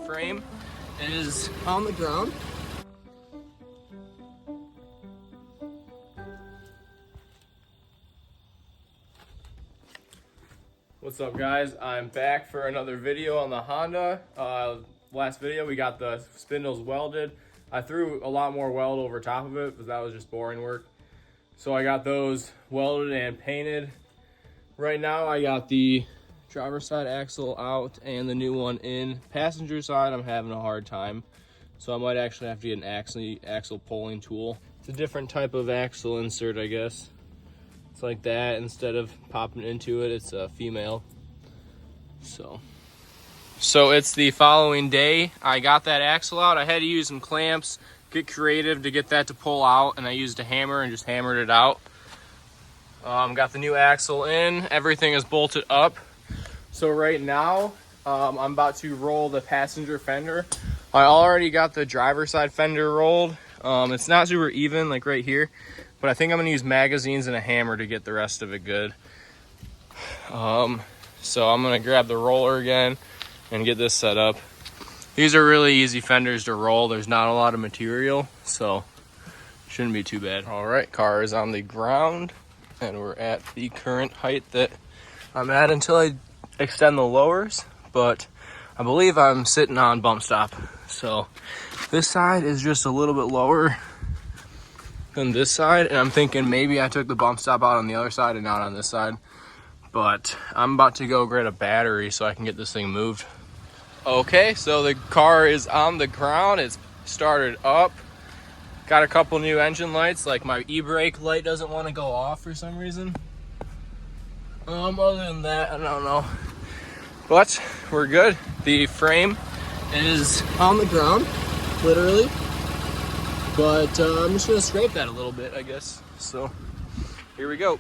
frame is on the ground. What's up, guys? I'm back for another video on the Honda. Last video we got the spindles welded. I threw a lot more weld over top of it because that was just boring work. So I got those welded and painted. Right now I got the driver's side axle out and the new one in. Passenger side I'm having a hard time, so I might actually have to get an axle pulling tool. It's a different type of axle insert, I guess. It's like that. Instead of popping into it, it's a female. So it's the following day. I got that axle out. I had to use some clamps, get creative to get that to pull out, and I used a hammer and just hammered it out. Got the new axle in. Everything is bolted up. So right now, I'm about to roll the passenger fender. I already got the driver's side fender rolled. It's not super even, like right here, but I think I'm gonna use magazines and a hammer to get the rest of it good. So I'm gonna grab the roller again and get this set up. These are really easy fenders to roll. There's not a lot of material, so shouldn't be too bad. All right, car is on the ground and we're at the current height that I'm at until I extend the lowers, but I believe I'm sitting on bump stop. So this side is just a little bit lower than this side, and I'm thinking maybe I took the bump stop out on the other side and not on this side. But I'm about to go grab a battery so I can get this thing moved. Okay, so the car is on the ground. It's started up. Got a couple new engine lights, like my e-brake light doesn't want to go off for some reason. Other than that, I don't know. But we're good. The frame is on the ground, literally. But I'm just gonna scrape that a little bit, I guess. So here we go.